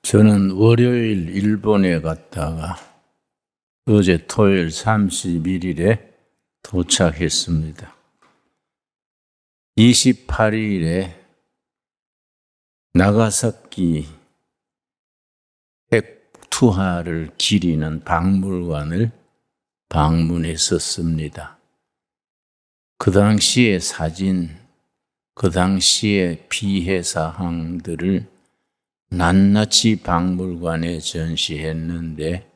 저는 월요일 일본에 갔다가 어제 토요일 31일에 도착했습니다. 28일에 나가사키 핵투하를 기리는 박물관을 방문했었습니다. 그 당시의 사진, 그 당시의 피해 사항들을 낱낱이 박물관에 전시했는데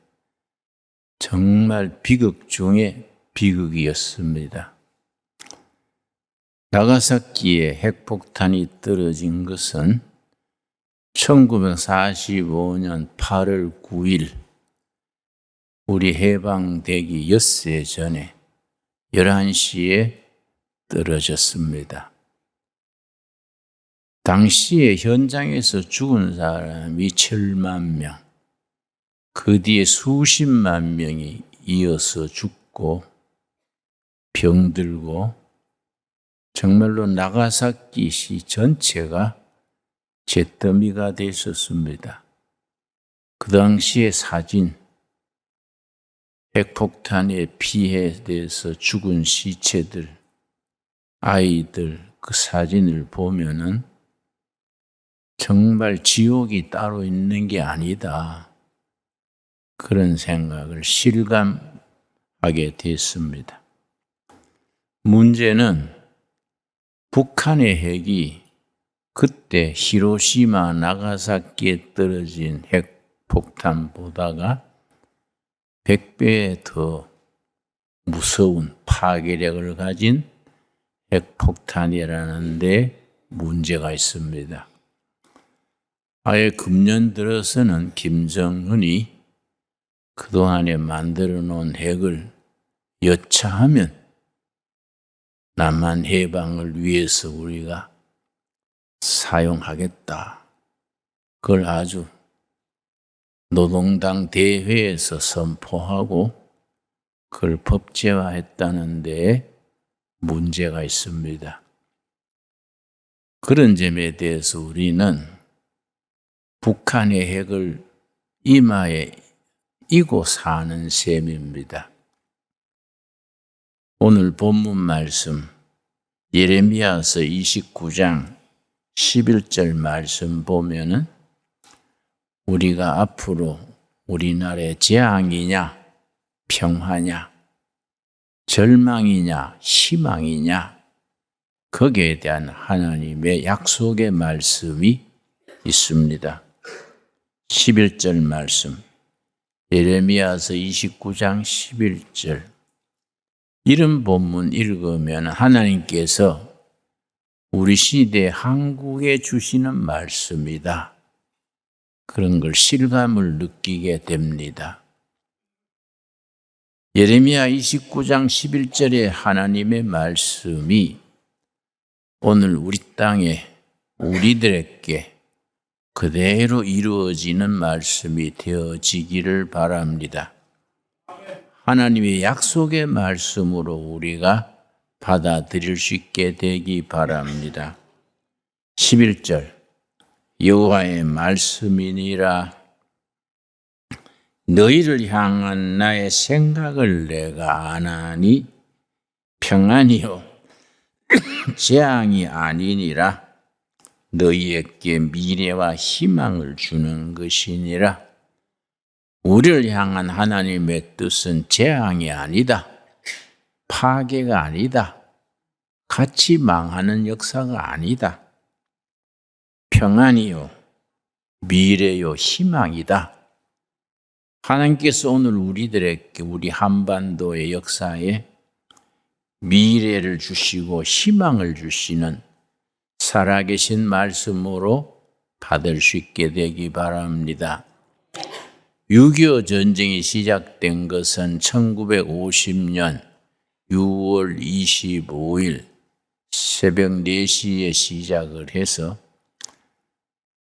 정말 비극 중에 비극이었습니다. 나가사키에 핵폭탄이 떨어진 것은 1945년 8월 9일 우리 해방되기 엿새 전에 11시에 떨어졌습니다. 당시에 현장에서 죽은 사람이 7만 명, 그 뒤에 수십만 명이 이어서 죽고 병들고 정말로 나가사키시 전체가 잿더미가 됐었습니다. 그 당시의 사진, 핵폭탄의 피해돼서 죽은 시체들, 아이들 그 사진을 보면은 정말 지옥이 따로 있는 게 아니다. 그런 생각을 실감하게 됐습니다. 문제는 북한의 핵이 그때 히로시마, 나가사키에 떨어진 핵폭탄보다가 100배 더 무서운 파괴력을 가진 핵폭탄이라는 데 문제가 있습니다. 아예 금년 들어서는 김정은이 그동안에 만들어 놓은 핵을 여차하면 남한 해방을 위해서 우리가 사용하겠다. 그걸 아주 노동당 대회에서 선포하고 그걸 법제화했다는 데 문제가 있습니다. 그런 점에 대해서 우리는 북한의 핵을 이마에 이고 사는 셈입니다. 오늘 본문 말씀 예레미야서 29장 11절 말씀 보면은 우리가 앞으로 우리나라의 재앙이냐 평화냐 절망이냐 희망이냐 거기에 대한 하나님의 약속의 말씀이 있습니다. 11절 말씀 예레미야서 29장 11절 이런 본문 읽으면 하나님께서 우리 시대 한국에 주시는 말씀이다. 그런 걸 실감을 느끼게 됩니다. 예레미야 29장 11절의 하나님의 말씀이 오늘 우리 땅에 우리들에게 그대로 이루어지는 말씀이 되어지기를 바랍니다. 하나님의 약속의 말씀으로 우리가 받아들일 수 있게 되기 바랍니다. 11절 여호와의 말씀이니라 너희를 향한 나의 생각을 내가 아나니 평안이요 재앙이 아니니라 너희에게 미래와 희망을 주는 것이니라. 우리를 향한 하나님의 뜻은 재앙이 아니다. 파괴가 아니다. 같이 망하는 역사가 아니다. 평안이요 미래요 희망이다. 하나님께서 오늘 우리들에게 우리 한반도의 역사에 미래를 주시고 희망을 주시는 살아계신 말씀으로 받을 수 있게 되기 바랍니다. 6.25 전쟁이 시작된 것은 1950년 6월 25일 새벽 4시에 시작을 해서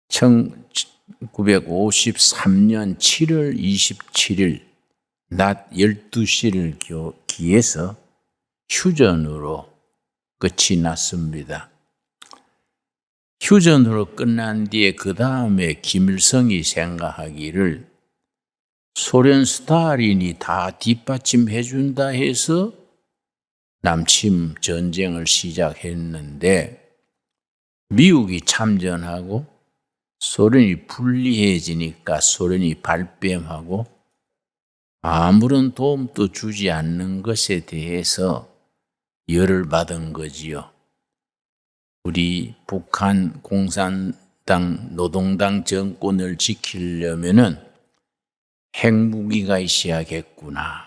1953년 7월 27일 낮 12시를 기해서 휴전으로 끝이 났습니다. 휴전으로 끝난 뒤에 그 다음에 김일성이 생각하기를 소련 스탈린이 다 뒷받침해 준다 해서 남침 전쟁을 시작했는데 미국이 참전하고 소련이 불리해지니까 소련이 발뺌하고 아무런 도움도 주지 않는 것에 대해서 열을 받은 거지요. 우리 북한 공산당 노동당 정권을 지키려면은 핵무기가 있어야겠구나.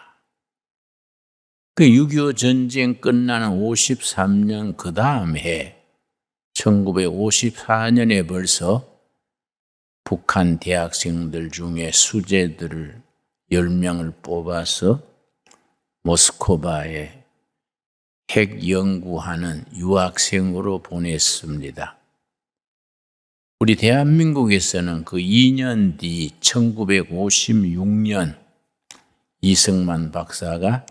그 6.25 전쟁 끝나는 53년 그 다음 해 1954년에 벌써 북한 대학생들 중에 수재들을 10명을 뽑아서 모스크바에 핵 연구하는 유학생으로 보냈습니다. 우리 대한민국에서는 그 2년 뒤 1956년 이승만 박사가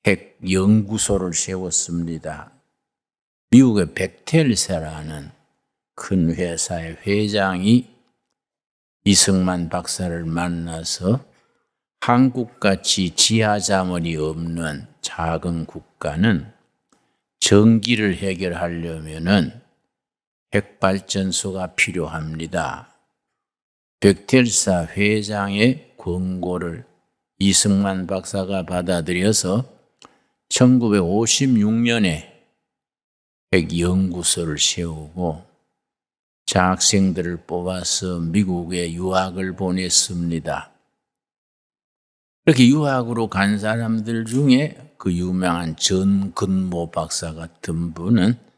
핵 연구소를 세웠습니다. 미국의 벡텔사라는 큰 회사의 회장이 이승만 박사를 만나서 한국같이 지하자원이 없는 작은 국가는 전기를 해결하려면은 핵발전소가 필요합니다. 벡텔사 회장의 권고를 이승만 박사가 받아들여서 1956년에 핵연구소를 세우고 장학생들을 뽑아서 미국에 유학을 보냈습니다. 그렇게 유학으로 간 사람들 중에 그 유명한 전근모 박사 같은 분은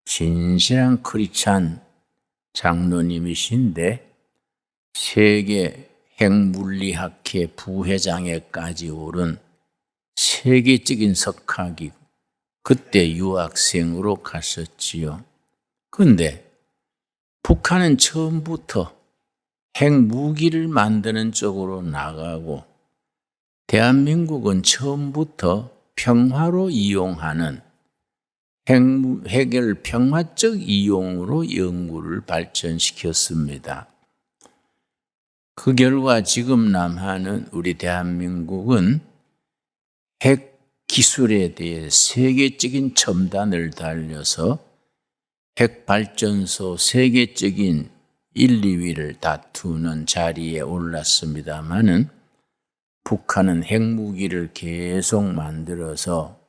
진실한 크리스찬 장로님이신데 세계 핵물리학회 부회장에까지 오른 세계적인 석학이 그때 유학생으로 갔었지요. 그런데 북한은 처음부터 핵무기를 만드는 쪽으로 나가고 대한민국은 처음부터 평화로 이용하는 핵을 평화적 이용으로 연구를 발전시켰습니다. 그 결과 지금 남하는 우리 대한민국은 핵 기술에 대해 세계적인 첨단을 달려서 핵발전소 세계적인 1, 2위를 다투는 자리에 올랐습니다마는 북한은 핵무기를 계속 만들어서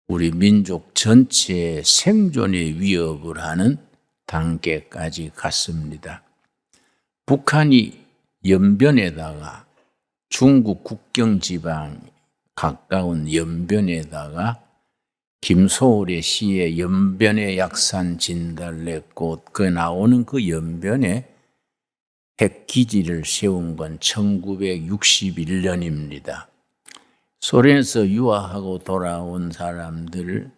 우리 민족 전체의 생존에 위협을 하는 단계까지 갔습니다. 북한이 연변에다가 중국 국경 지방 가까운 연변에다가 김소월의 시에 연변의 약산 진달래꽃 그 나오는 그 연변에 핵기지를 세운 건 1961년입니다. 소련에서 유학하고 돌아온 사람들을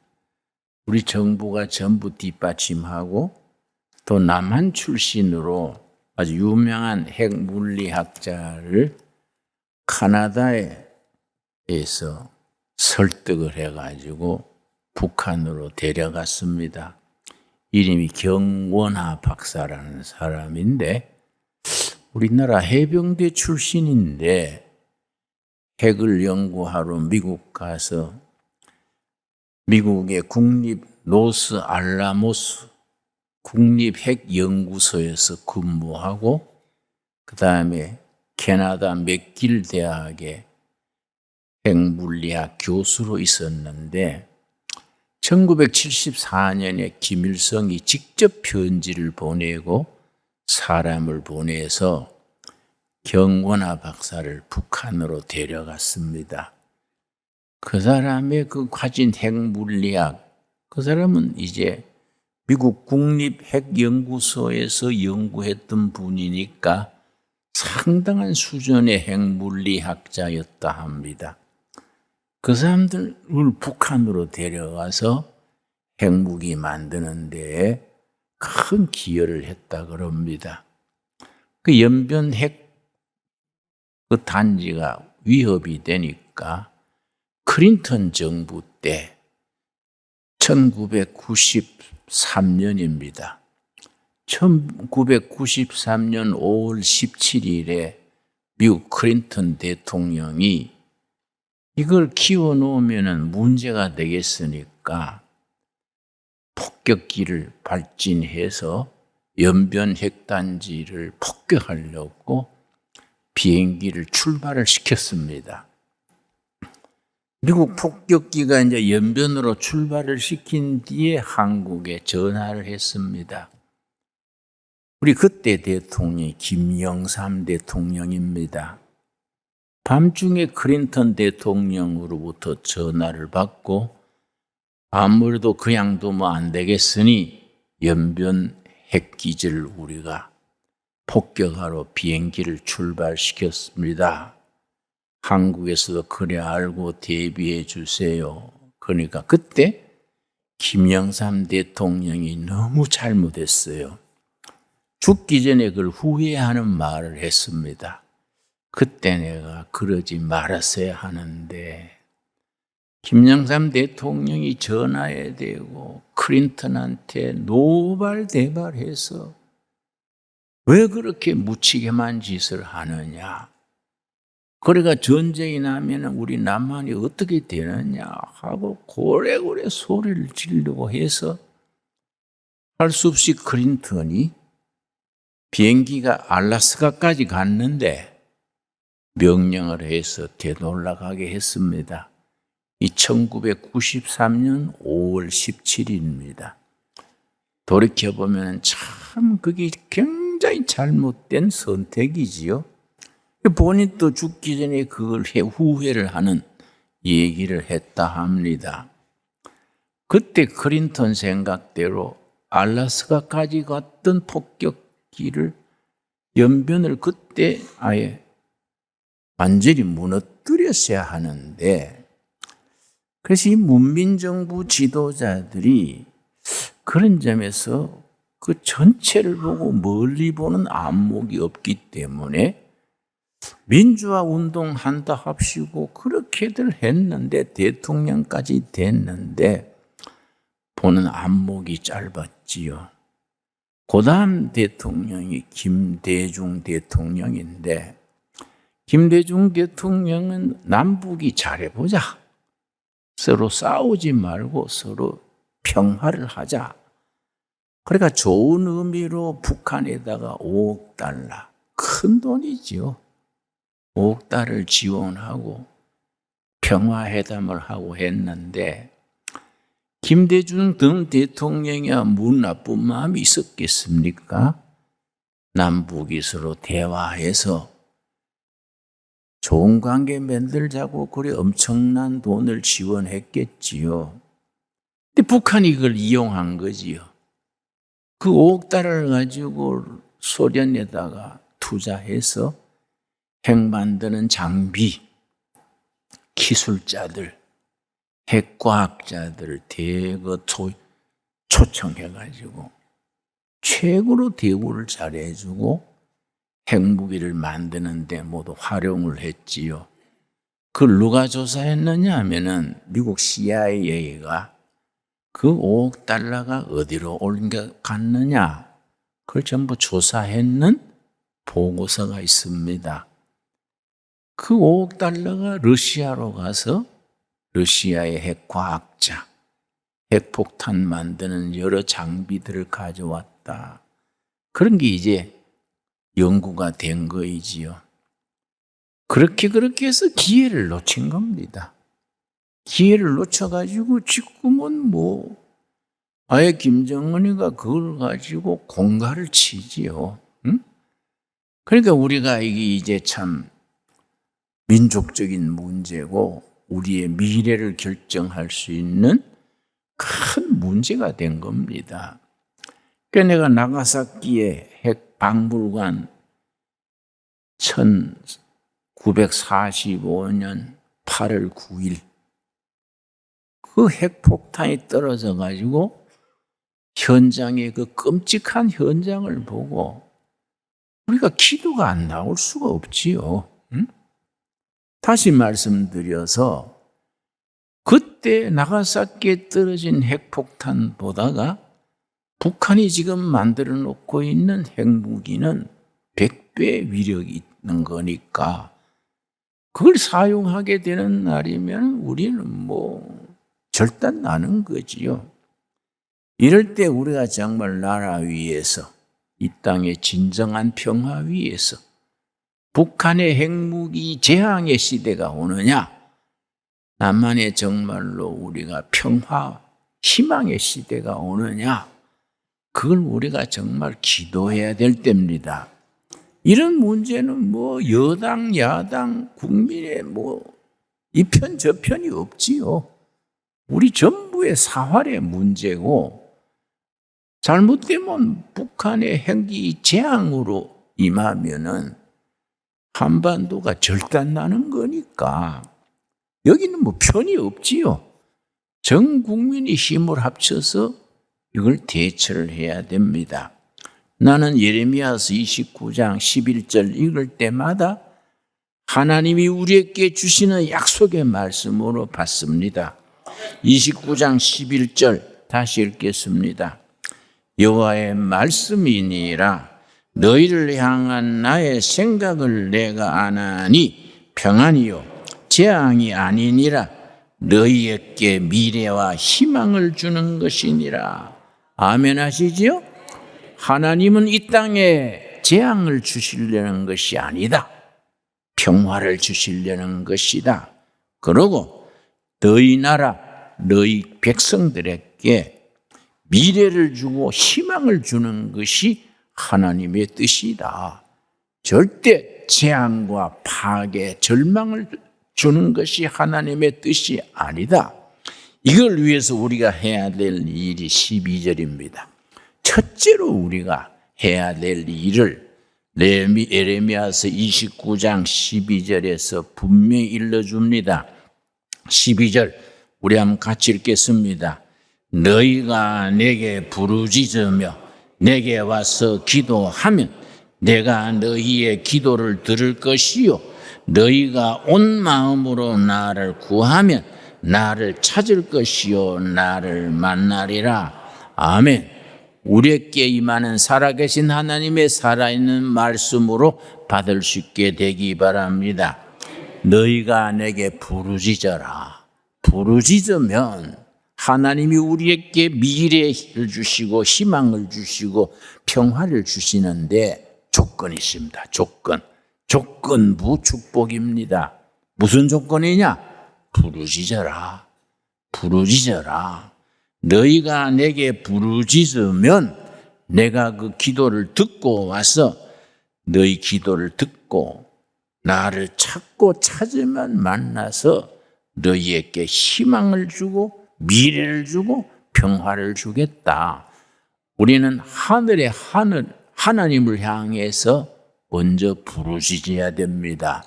우리 정부가 전부 뒷받침하고 또 남한 출신으로 아주 유명한 핵물리학자를 카나다에서 설득을 해가지고 북한으로 데려갔습니다. 이름이 경원하 박사라는 사람인데 우리나라 해병대 출신인데 핵을 연구하러 미국 가서 미국의 국립 노스 알라모스 국립핵연구소에서 근무하고 그 다음에 캐나다 맥길 대학의 핵물리학 교수로 있었는데 1974년에 김일성이 직접 편지를 보내고 사람을 보내서 경원하 박사를 북한으로 데려갔습니다. 그 사람의 그 가진 핵물리학, 그 사람은 이제 미국 국립핵연구소에서 연구했던 분이니까 상당한 수준의 핵물리학자였다 합니다. 그 사람들을 북한으로 데려와서 핵무기 만드는 데에 큰 기여를 했다 그럽니다. 그 연변 핵 그 단지가 위협이 되니까 클린턴 정부 때 1993년입니다. 1993년 5월 17일에 미국 클린턴 대통령이 이걸 키워놓으면 문제가 되겠으니까 폭격기를 발진해서 연변 핵단지를 폭격하려고 비행기를 출발을 시켰습니다. 미국 폭격기가 이제 연변으로 출발을 시킨 뒤에 한국에 전화를 했습니다. 우리 그때 대통령이 김영삼 대통령입니다. 밤중에 클린턴 대통령으로부터 전화를 받고 아무래도 그냥 두면 안 되겠으니 연변 핵기지를 우리가 폭격하러 비행기를 출발시켰습니다. 한국에서도 그래 알고 대비해 주세요. 그러니까 그때 김영삼 대통령이 너무 잘못했어요. 죽기 전에 그걸 후회하는 말을 했습니다. 그때 내가 그러지 말았어야 하는데 김영삼 대통령이 전화에 대고 클린턴한테 노발대발해서 왜 그렇게 무책임한 짓을 하느냐. 그래가 전쟁이 나면 우리 남한이 어떻게 되느냐 하고 고래고래 소리를 지르고 해서 할 수 없이 클린턴이 비행기가 알라스카까지 갔는데 명령을 해서 되돌아가게 했습니다. 이 1993년 5월 17일입니다. 돌이켜보면 참 그게 굉장히 잘못된 선택이지요. 본인도 죽기 전에 그걸 후회를 하는 얘기를 했다 합니다. 그때 클린턴 생각대로 알라스카까지 갔던 폭격기를 연변을 그때 아예 완전히 무너뜨렸어야 하는데 그래서 이 문민정부 지도자들이 그런 점에서 그 전체를 보고 멀리 보는 안목이 없기 때문에 민주화 운동한다 합시고 그렇게들 했는데 대통령까지 됐는데 보는 안목이 짧았지요. 그 다음 대통령이 김대중 대통령인데 김대중 대통령은 남북이 잘해보자. 서로 싸우지 말고 서로 평화를 하자. 그러니까 좋은 의미로 북한에다가 5억 달러, 큰 돈이지요. 5억 달러를 지원하고 평화회담을 하고 했는데 김대중 등 대통령이야 문 나쁜 마음이 있었겠습니까? 남북이 서로 대화해서 좋은 관계 만들자고 그래 엄청난 돈을 지원했겠지요. 근데 북한이 그걸 이용한 거지요. 그 5억 달러를 가지고 소련에다가 투자해서 핵 만드는 장비, 기술자들, 핵과학자들을 대거 초청해가지고 최고로 대우를 잘해주고 핵무기를 만드는데 모두 활용을 했지요. 그걸 누가 조사했느냐 하면은 미국 CIA가 그 5억 달러가 어디로 옮겨갔느냐 그걸 전부 조사했는 보고서가 있습니다. 그 5억 달러가 러시아로 가서 러시아의 핵과학자, 핵폭탄 만드는 여러 장비들을 가져왔다. 그런 게 이제 연구가 된 거이지요. 그렇게 해서 기회를 놓친 겁니다. 기회를 놓쳐가지고 지금은 아예 김정은이가 그걸 가지고 공갈을 치지요. 응? 그러니까 우리가 이게 이제 참 민족적인 문제고 우리의 미래를 결정할 수 있는 큰 문제가 된 겁니다. 그러니까 내가 나가사키의 핵박물관 1945년 8월 9일 그 핵폭탄이 떨어져 가지고 현장의 그 끔찍한 현장을 보고 우리가 기도가 안 나올 수가 없지요. 응? 다시 말씀드려서 그때 나가사키에 떨어진 핵폭탄보다가 북한이 지금 만들어 놓고 있는 핵무기는 100배 위력이 있는 거니까 그걸 사용하게 되는 날이면 우리는 절단 나는 거지요. 이럴 때 우리가 정말 나라 위에서, 이 땅의 진정한 평화 위에서 북한의 핵무기 재앙의 시대가 오느냐, 남한에 정말로 우리가 평화, 희망의 시대가 오느냐, 그걸 우리가 정말 기도해야 될 때입니다. 이런 문제는 여당, 야당, 국민의 이편 저편이 없지요. 우리 전부의 사활의 문제고, 잘못되면 북한의 핵이 재앙으로 임하면은 한반도가 절단나는 거니까 여기는 편이 없지요. 전 국민이 힘을 합쳐서 이걸 대처를 해야 됩니다. 나는 예레미야서 29장 11절 읽을 때마다 하나님이 우리에게 주시는 약속의 말씀으로 받습니다. 29장 11절 다시 읽겠습니다. 여호와의 말씀이니라. 너희를 향한 나의 생각을 내가 아나니 평안이요 재앙이 아니니라. 너희에게 미래와 희망을 주는 것이니라. 아멘 하시지요? 하나님은 이 땅에 재앙을 주시려는 것이 아니다. 평화를 주시려는 것이다. 그러고 너희 나라, 너희 백성들에게 미래를 주고 희망을 주는 것이 하나님의 뜻이다. 절대 재앙과 파괴, 절망을 주는 것이 하나님의 뜻이 아니다. 이걸 위해서 우리가 해야 될 일이 12절입니다. 첫째로 우리가 해야 될 일을 예레미야서 29장 12절에서 분명히 일러줍니다. 12절 우리 한번 같이 읽겠습니다. 너희가 내게 부르짖으며 내게 와서 기도하면 내가 너희의 기도를 들을 것이요 너희가 온 마음으로 나를 구하면 나를 찾을 것이요 나를 만나리라. 아멘. 우리에게 임하는 살아계신 하나님의 살아있는 말씀으로 받을 수 있게 되기 바랍니다. 너희가 내게 부르짖어라. 부르짖으면 하나님이 우리에게 미래를 주시고 희망을 주시고 평화를 주시는데 조건이 있습니다. 조건부 축복입니다. 무슨 조건이냐? 부르짖어라. 너희가 내게 부르짖으면 내가 그 기도를 듣고 와서 너희 기도를 듣고 나를 찾으면 만나서 너희에게 희망을 주고 미래를 주고 평화를 주겠다. 우리는 하나님을 향해서 먼저 부르짖어야 됩니다.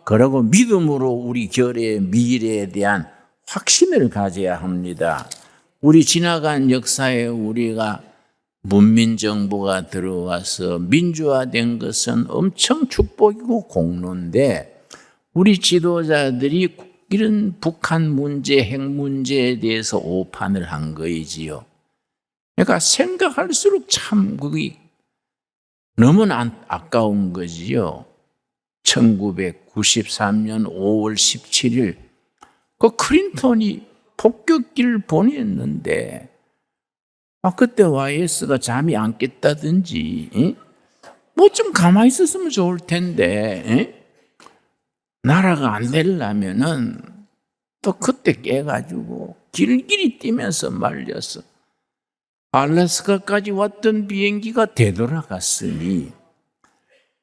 그리고 믿음으로 우리 결의 미래에 대한 확신을 가져야 합니다. 우리 지나간 역사에 우리가 문민정부가 들어와서 민주화된 것은 엄청 축복이고 공로인데 우리 지도자들이 이런 북한 문제, 핵 문제에 대해서 오판을 한 거이지요. 그러니까 생각할수록 참 그게 너무나 아까운 거지요. 1993년 5월 17일 그 클린턴이 폭격기를 보냈는데 그때 YS가 잠이 안 깼다든지 좀 가만히 있었으면 좋을 텐데 나라가 안 되려면은 또 그때 깨가지고 길길이 뛰면서 말렸어. 알래스카까지 왔던 비행기가 되돌아갔으니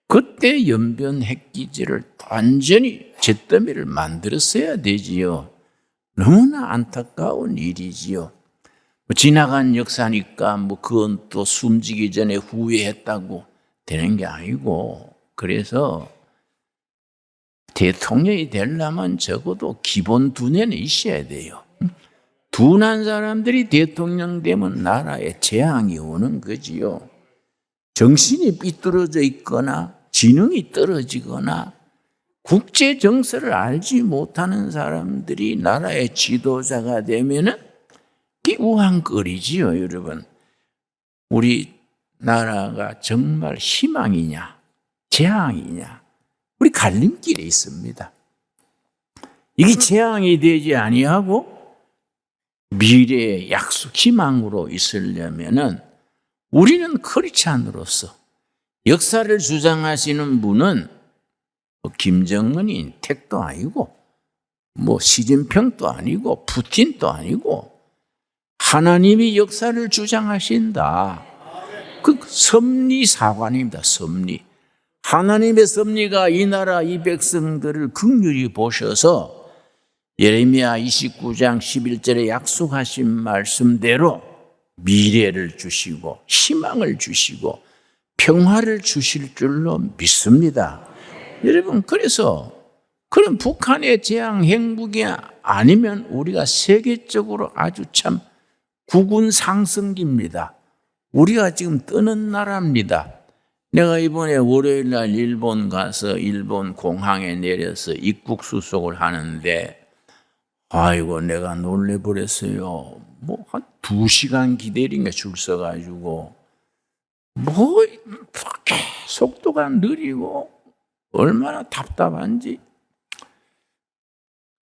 그때 연변 핵기지를 완전히 잿더미를 만들었어야 되지요. 너무나 안타까운 일이지요. 지나간 역사니까 그건 또 숨지기 전에 후회했다고 되는 게 아니고 그래서 대통령이 되려면 적어도 기본 두뇌는 있어야 돼요. 둔한 사람들이 대통령 되면 나라에 재앙이 오는 거지요. 정신이 삐뚤어져 있거나 지능이 떨어지거나 국제 정세를 알지 못하는 사람들이 나라의 지도자가 되면은 우왕거리지요, 여러분. 우리 나라가 정말 희망이냐, 재앙이냐, 우리 갈림길에 있습니다. 이게 재앙이 되지 아니하고 미래의 약속, 희망으로 있으려면은 우리는 크리스찬으로서 역사를 주장하시는 분은 김정은이 택도 아니고 시진핑도 아니고 푸틴도 아니고 하나님이 역사를 주장하신다. 그 섭리사관입니다. 섭리. 하나님의 섭리가 이 나라 이 백성들을 긍휼히 보셔서 예레미야 29장 11절에 약속하신 말씀대로 미래를 주시고 희망을 주시고 평화를 주실 줄로 믿습니다. 여러분, 그래서 그런 북한의 재앙 행복이 아니면 우리가 세계적으로 아주 참 국운 상승기입니다. 우리가 지금 뜨는 나라입니다. 내가 이번에 월요일 날 일본 가서 일본 공항에 내려서 입국 수속을 하는데 아이고 내가 놀래버렸어요. 한 2시간 기다린 게 줄 서가지고 속도가 느리고 얼마나 답답한지.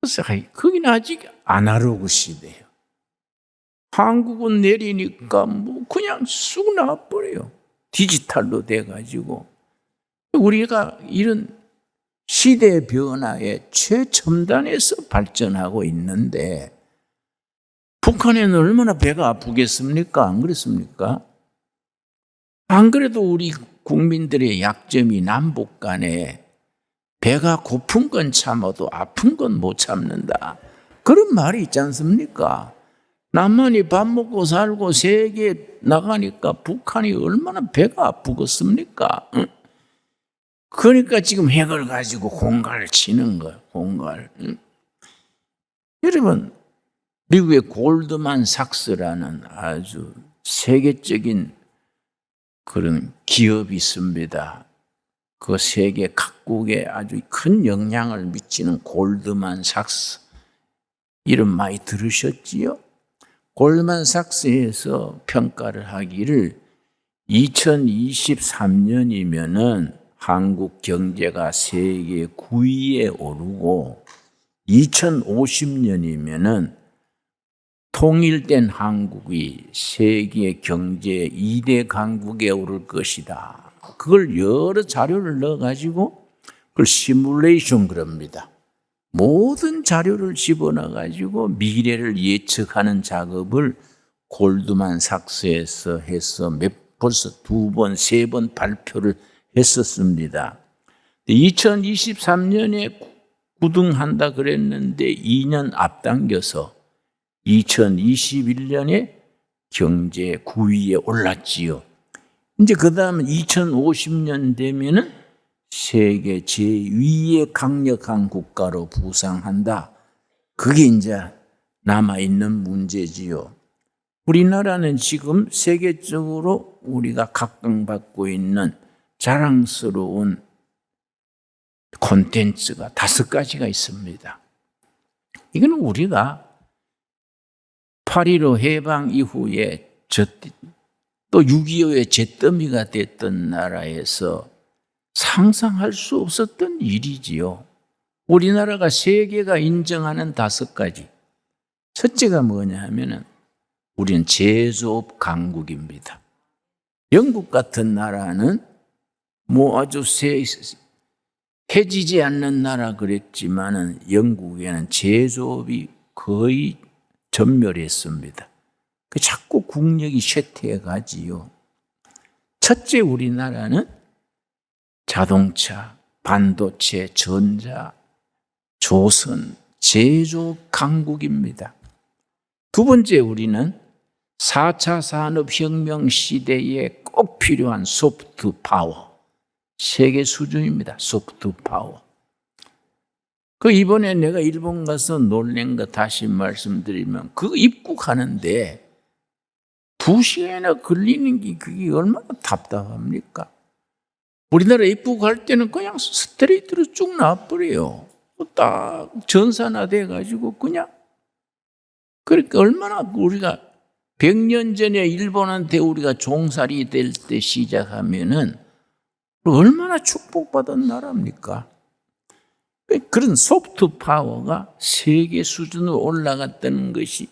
그래서 거기는 아직 아날로그 시대예요. 한국은 내리니까 그냥 쑥 나와버려요. 디지털로 돼가지고. 우리가 이런 시대 변화의 최첨단에서 발전하고 있는데 북한에는 얼마나 배가 아프겠습니까? 안 그렇습니까? 안 그래도 우리 국민들의 약점이 남북 간에 배가 고픈 건 참아도 아픈 건 못 참는다. 그런 말이 있지 않습니까? 남한이 밥 먹고 살고 세계에 나가니까 북한이 얼마나 배가 아프겠습니까? 그러니까 지금 핵을 가지고 공갈을 치는 거예요. 공갈. 여러분, 미국의 골드만삭스라는 아주 세계적인 그런 기업이 있습니다. 그 세계 각국에 아주 큰 영향을 미치는 골드만삭스. 이름 많이 들으셨지요? 골드만삭스에서 평가를 하기를 2023년이면은 한국 경제가 세계 9위에 오르고 2050년이면은 통일된 한국이 세계 경제 2대 강국에 오를 것이다. 그걸 여러 자료를 넣어가지고 그걸 시뮬레이션 그럽니다. 모든 자료를 집어넣어가지고 미래를 예측하는 작업을 골드만삭스에서 해서 벌써 2번, 3번 발표를 했었습니다. 2023년에 9등한다 그랬는데 2년 앞당겨서 2021년에 경제 9위에 올랐지요. 이제 그 다음 2050년 되면은 세계 제2의 강력한 국가로 부상한다. 그게 이제 남아있는 문제지요. 우리나라는 지금 세계적으로 우리가 각광받고 있는 자랑스러운 콘텐츠가 5가지가 있습니다. 이거는 우리가 8.15 해방 이후에 또 6.25의 잿더미가 됐던 나라에서 상상할 수 없었던 일이지요. 우리나라가 세계가 인정하는 5가지. 첫째가 뭐냐 하면은 우리는 제조업 강국입니다. 영국 같은 나라는 아주 해지지 않는 나라 그랬지만은 영국에는 제조업이 거의 전멸했습니다. 자꾸 국력이 쇠퇴해 가지요. 첫째 우리나라는 자동차, 반도체, 전자, 조선, 제조업 강국입니다. 2번째 우리는 4차 산업혁명 시대에 꼭 필요한 소프트 파워. 세계 수준입니다. 소프트 파워. 이번에 내가 일본 가서 놀란 거 다시 말씀드리면 입국하는데 2시간이나 걸리는 게 그게 얼마나 답답합니까? 우리나라 입국할 때는 그냥 스트레이트로 쭉 나와버려요. 딱 전산화돼 가지고 그냥. 그러니까 얼마나 우리가 100년 전에 일본한테 우리가 종살이 될 때 시작하면은 얼마나 축복받은 나라입니까? 그런 소프트 파워가 세계 수준으로 올라갔다는 것이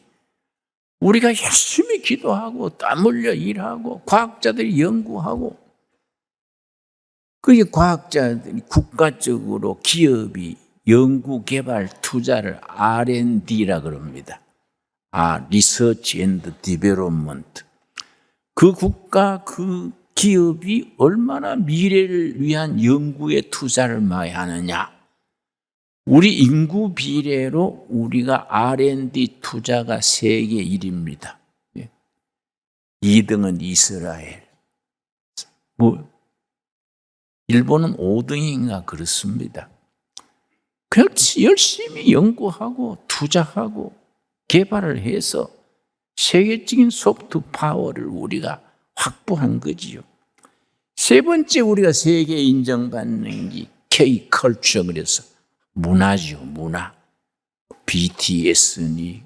우리가 열심히 기도하고 땀 흘려 일하고 과학자들이 연구하고 그게 과학자들이 국가적으로 기업이 연구 개발 투자를 R&D라 그럽니다. 리서치 앤드 디벨롭먼트. 그 국가 그 기업이 얼마나 미래를 위한 연구에 투자를 많이 하느냐. 우리 인구 비례로 우리가 R&D 투자가 세계 1위입니다. 2등은 이스라엘. 일본은 5등인가 그렇습니다. 그렇지 열심히 연구하고 투자하고 개발을 해서 세계적인 소프트 파워를 우리가 확보한 거지요. 세 번째 우리가 세계에 인정받는 게 K-컬처 그래서 문화죠. 문화. BTS니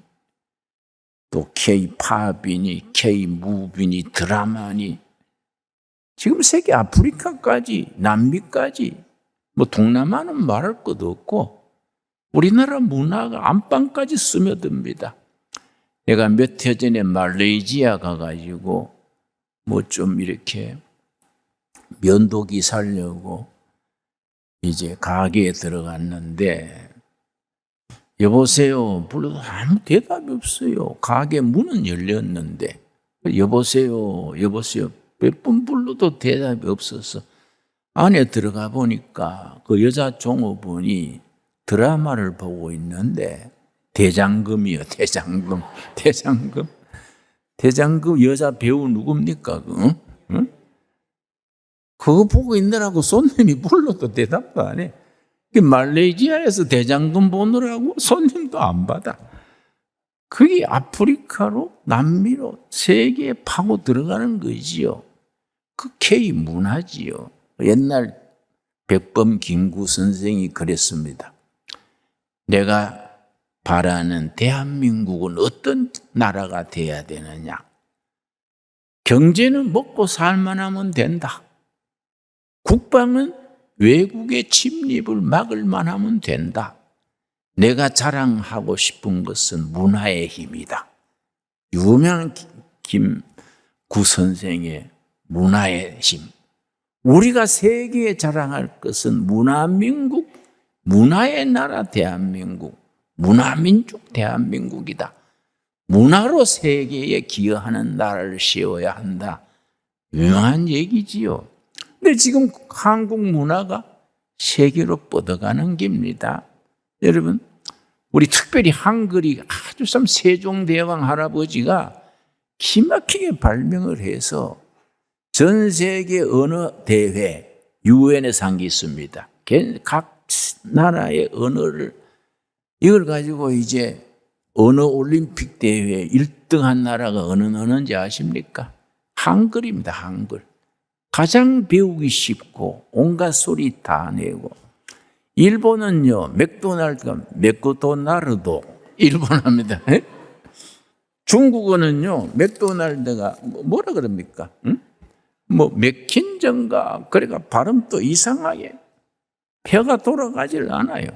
또 K-팝이니 K-무비니 드라마니 지금 세계 아프리카까지 남미까지 동남아는 말할 것도 없고 우리나라 문화가 안방까지 스며듭니다. 내가 몇 해 전에 말레이시아 가가지고 좀 이렇게 면도기 사려고 이제 가게에 들어갔는데 여보세요 불러도 아무 대답이 없어요. 가게 문은 열렸는데 여보세요 몇 번 불러도 대답이 없어서 안에 들어가 보니까 그 여자 종업원이 드라마를 보고 있는데 대장금이요. 대장금 여자 배우 누굽니까? 응? 그거 보고 있느라고 손님이 불러도 대답도 안 해. 말레이시아에서 대장금 보느라고 손님도 안 받아. 그게 아프리카로 남미로 세계에 파고 들어가는 거지요. 그 K 문화지요. 옛날 백범 김구 선생이 그랬습니다. 내가 바라는 대한민국은 어떤 나라가 돼야 되느냐. 경제는 먹고 살만 하면 된다. 국방은 외국의 침입을 막을만 하면 된다. 내가 자랑하고 싶은 것은 문화의 힘이다. 유명한 김구 선생의 문화의 힘. 우리가 세계에 자랑할 것은 문화민국, 문화의 나라 대한민국, 문화민족 대한민국이다. 문화로 세계에 기여하는 나라를 세워야 한다. 유명한 얘기지요. 근데 지금 한국 문화가 세계로 뻗어가는 겁니다. 여러분, 우리 특별히 한글이 아주 참 세종대왕 할아버지가 기막히게 발명을 해서 전 세계 언어 대회 유엔에 산 게 있습니다. 각 나라의 언어를 이걸 가지고 이제 언어 올림픽 대회 1등한 나라가 어느 언어인지 아십니까? 한글입니다. 한글. 가장 배우기 쉽고 온갖 소리 다 내고. 일본은요, 맥도날드가 맥도나르도 일본어입니다. 중국어는요, 맥도날드가 뭐라 그럽니까? 응? 맥킨전가 그러니까 발음도 이상하게 혀가 돌아가질 않아요.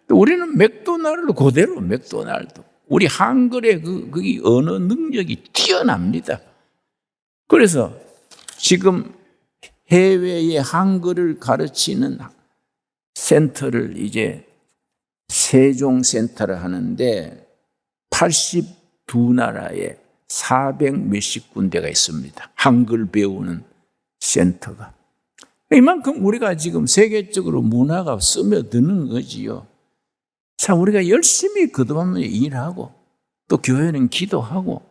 우리는 맥도날드 그대로 맥도날드. 우리 한글의 그 언어 능력이 뛰어납니다. 그래서 지금 해외에 한글을 가르치는 센터를 이제 세종센터를 하는데 82나라에 400 몇십 군데가 있습니다. 한글 배우는 센터가. 이만큼 우리가 지금 세계적으로 문화가 스며드는 거지요. 자, 우리가 열심히 그동안 일하고 또 교회는 기도하고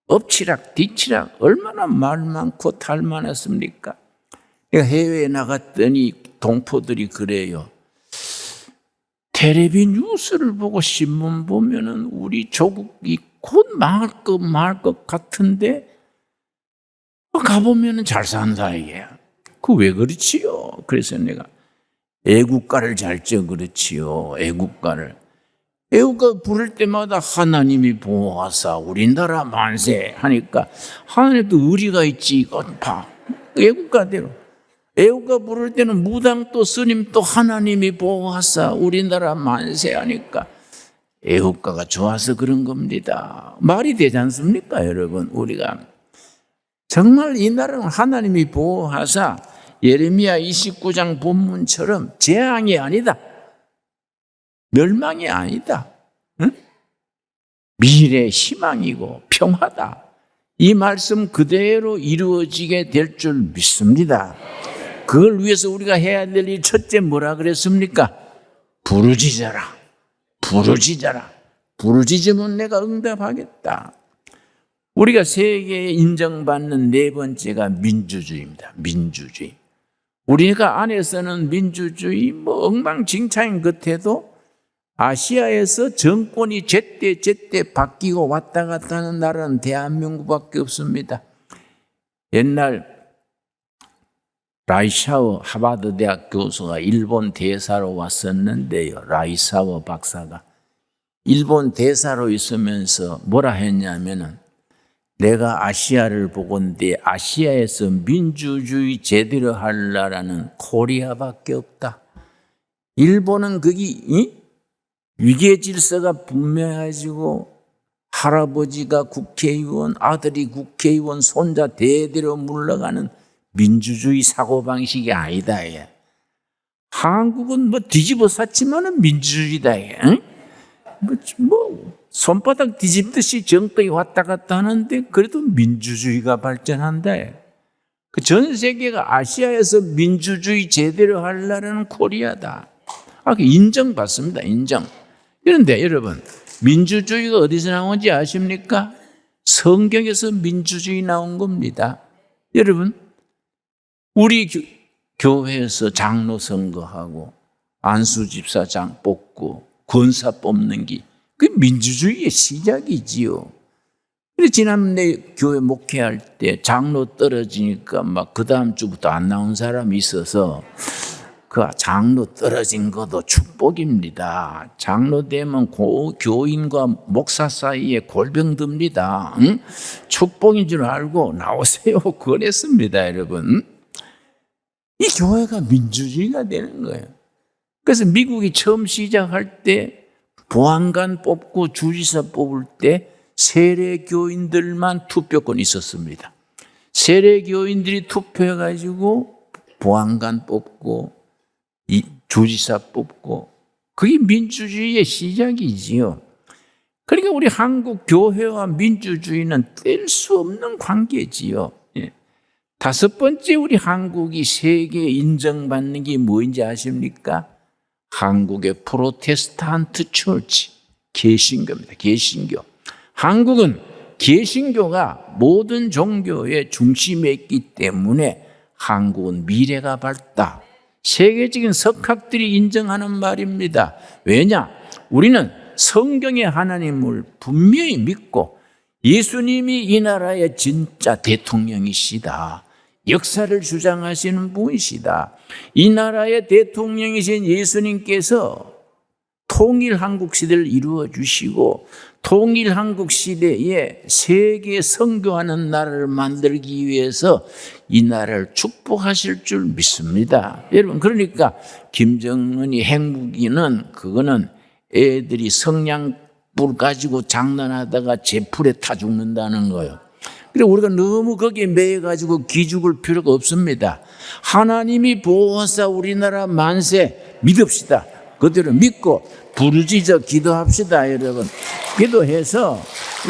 엎치락 뒤치락 얼마나 말 많고 탈 많았습니까? 내가 해외에 나갔더니 동포들이 그래요. 텔레비 뉴스를 보고 신문 보면은 우리 조국이 곧 망할 것 같은데 가보면은 잘 산다 이게. 그 왜 그렇지요? 그래서 내가 애국가를 잘 써 그렇지요. 애국가를. 애국가 부를 때마다 하나님이 보호하사 우리나라 만세 하니까 하나님도 의리가 있지. 이거 봐. 애국가대로. 애국가 부를 때는 무당도 스님도 하나님이 보호하사 우리나라 만세 하니까 애국가가 좋아서 그런 겁니다. 말이 되지 않습니까, 여러분? 우리가 정말 이 나라는 하나님이 보호하사 예레미야 29장 본문처럼 재앙이 아니다. 멸망이 아니다. 응? 미래 희망이고 평화다. 이 말씀 그대로 이루어지게 될 줄 믿습니다. 그걸 위해서 우리가 해야 될 일 첫째 뭐라 그랬습니까? 부르짖어라. 부르짖어라. 부르짖으면 내가 응답하겠다. 우리가 세계에 인정받는 네 번째가 민주주의입니다. 민주주의. 우리가 안에서는 민주주의 엉망진창인 끝에도 아시아에서 정권이 제때 바뀌고 왔다 갔다 하는 나라는 대한민국밖에 없습니다. 옛날 라이샤워 하버드 대학 교수가 일본 대사로 왔었는데요. 라이샤워 박사가 일본 대사로 있으면서 뭐라 했냐면은 내가 아시아를 보건대 아시아에서 민주주의 제대로 할 나라는 코리아밖에 없다. 일본은 거기 위계 질서가 분명해가지고 할아버지가 국회의원, 아들이 국회의원, 손자 대대로 물러가는 민주주의 사고방식이 아니다. 예. 한국은 뒤집어 쌌지만은 민주주의다. 예. 손바닥 뒤집듯이 정권이 왔다 갔다 하는데 그래도 민주주의가 발전한다. 그 전 세계가 아시아에서 민주주의 제대로 할 나라는 코리아다. 인정받습니다. 인정. 그런데 여러분, 민주주의가 어디서 나온지 아십니까? 성경에서 민주주의 나온 겁니다. 여러분, 우리 교회에서 장로 선거하고 안수집사장 뽑고 권사 뽑는 게 그 민주주의의 시작이지요. 근데 지난번에 교회 목회할 때 장로 떨어지니까 그 다음 주부터 안 나온 사람이 있어서 그 장로 떨어진 것도 축복입니다. 장로 되면 교인과 목사 사이에 골병 듭니다. 응? 축복인 줄 알고 나오세요. 그랬습니다, 여러분. 이 교회가 민주주의가 되는 거예요. 그래서 미국이 처음 시작할 때 보안관 뽑고 주지사 뽑을 때 세례교인들만 투표권이 있었습니다. 세례교인들이 투표해가지고 보안관 뽑고 주지사 뽑고 그게 민주주의의 시작이지요. 그러니까 우리 한국 교회와 민주주의는 뗄 수 없는 관계지요. 다섯 번째 우리 한국이 세계에 인정받는 게 뭐인지 아십니까? 한국의 프로테스탄트 처치, 개신교입니다. 개신교. 한국은 개신교가 모든 종교의 중심에 있기 때문에 한국은 미래가 밝다. 세계적인 석학들이 인정하는 말입니다. 왜냐? 우리는 성경의 하나님을 분명히 믿고 예수님이 이 나라의 진짜 대통령이시다. 역사를 주장하시는 분이시다. 이 나라의 대통령이신 예수님께서 통일 한국 시대를 이루어 주시고 통일 한국 시대에 세계 선교하는 나라를 만들기 위해서 이 나라를 축복하실 줄 믿습니다. 여러분, 그러니까 김정은이 핵무기는 그거는 애들이 성냥불 가지고 장난하다가 제풀에 타 죽는다는 거예요. 그리고 우리가 너무 거기에 매여가지고 기죽을 필요가 없습니다. 하나님이 보호하사 우리나라 만세 믿읍시다. 그대로 믿고 부르짖어 기도합시다, 여러분. 기도해서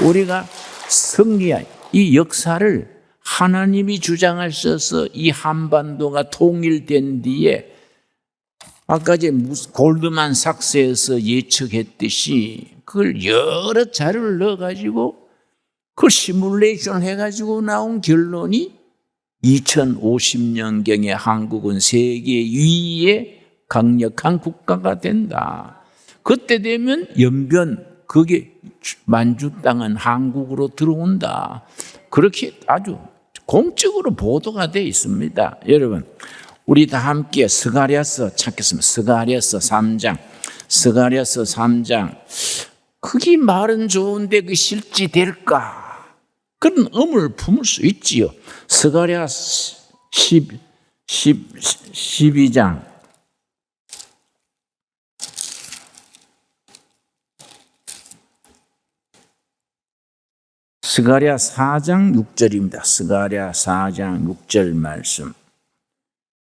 우리가 승리한 이 역사를 하나님이 주장하셔서 이 한반도가 통일된 뒤에 아까 골드만 삭스에서 예측했듯이 그걸 여러 자료를 넣어가지고 그 시뮬레이션 해가지고 나온 결론이 2050년경에 한국은 세계 2위의 강력한 국가가 된다. 그때 되면 연변, 그게 만주 땅은 한국으로 들어온다. 그렇게 아주 공적으로 보도가 되어 있습니다. 여러분, 우리 다 함께 스가랴서 찾겠습니다. 스가랴서 3장. 스가랴서 3장. 그게 말은 좋은데 그 실지 될까? 그런 의문을 품을 수 있지요. 스가랴 12장. 스가랴 4장 6절입니다. 스가랴 4장 6절 말씀.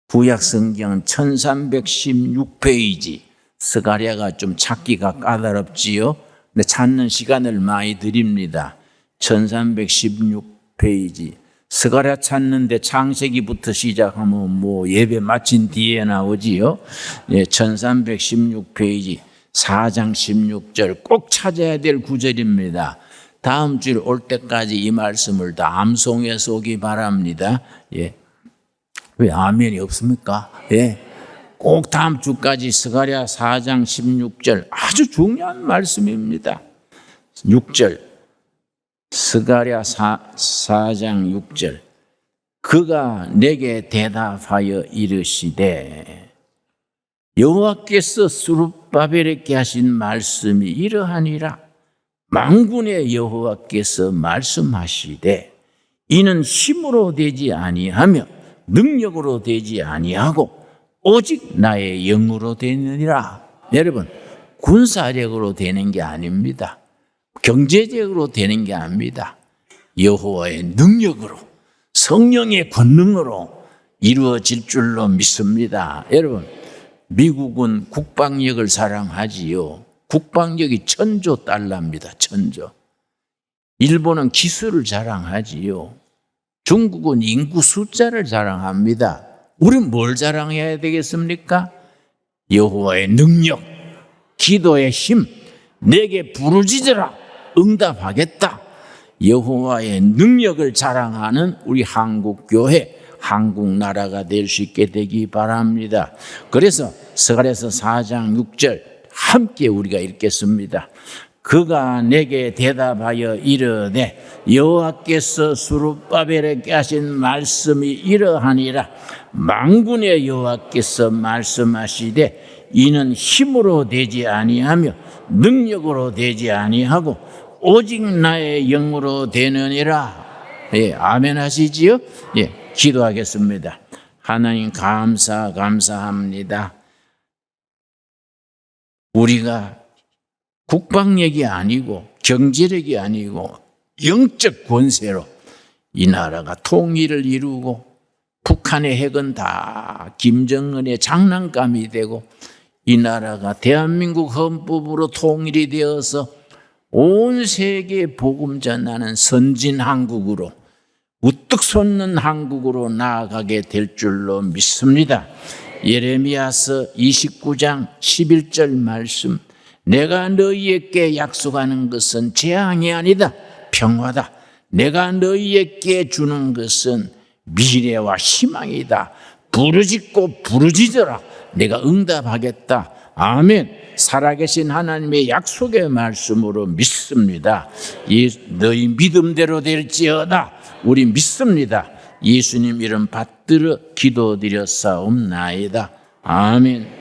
구약 성경 1316페이지. 스가랴가 좀 찾기가 까다롭지요. 근데 찾는 시간을 많이 드립니다. 1316페이지. 스가랴 찾는데 창세기부터 시작하면 뭐 예배 마친 뒤에 나오지요. 예, 1316페이지 4장 16절 꼭 찾아야 될 구절입니다. 다음 주일 올 때까지 이 말씀을 다 암송해서 오기 바랍니다. 예. 왜 아멘이 없습니까? 예. 꼭 다음 주까지 스가랴 4장 16절 아주 중요한 말씀입니다. 6절 스가랴 4장 6절 그가 내게 대답하여 이르시되 여호와께서 스룹바벨에게 하신 말씀이 이러하니라. 만군의 여호와께서 말씀하시되 이는 힘으로 되지 아니하며 능력으로 되지 아니하고 오직 나의 영으로 되느니라. 여러분, 군사력으로 되는 게 아닙니다. 경제적으로 되는 게 아닙니다. 여호와의 능력으로, 성령의 권능으로 이루어질 줄로 믿습니다. 여러분, 미국은 국방력을 사랑하지요. 국방력이 1,000조 달러입니다. 1,000조. 일본은 기술을 자랑하지요. 중국은 인구 숫자를 자랑합니다. 우리는 뭘 자랑해야 되겠습니까? 여호와의 능력, 기도의 힘, 내게 부르짖으라 응답하겠다. 여호와의 능력을 자랑하는 우리 한국교회, 한국나라가 될 수 있게 되기 바랍니다. 그래서 스가랴서 4장 6절 함께 우리가 읽겠습니다. 그가 내게 대답하여 이르되 여호와께서 스룹바벨에게 하신 말씀이 이러하니라. 만군의 여호와께서 말씀하시되 이는 힘으로 되지 아니하며 능력으로 되지 아니하고 오직 나의 영으로 되느니라. 예, 아멘 하시지요? 예, 기도하겠습니다. 하나님 감사합니다. 우리가 국방력이 아니고 경제력이 아니고 영적 권세로 이 나라가 통일을 이루고 북한의 핵은 다 김정은의 장난감이 되고 이 나라가 대한민국 헌법으로 통일이 되어서 온 세계에 복음 전하는 선진 한국으로 우뚝 솟는 한국으로 나아가게 될 줄로 믿습니다. 예레미야서 29장 11절 말씀. 내가 너희에게 약속하는 것은 재앙이 아니다. 평화다. 내가 너희에게 주는 것은 미래와 희망이다. 부르짖고 부르짖어라. 내가 응답하겠다. 아멘. 살아계신 하나님의 약속의 말씀으로 믿습니다. 너희 믿음대로 될지어다. 우리 믿습니다. 예수님 이름 받들어 기도드렸사옵나이다. 아멘.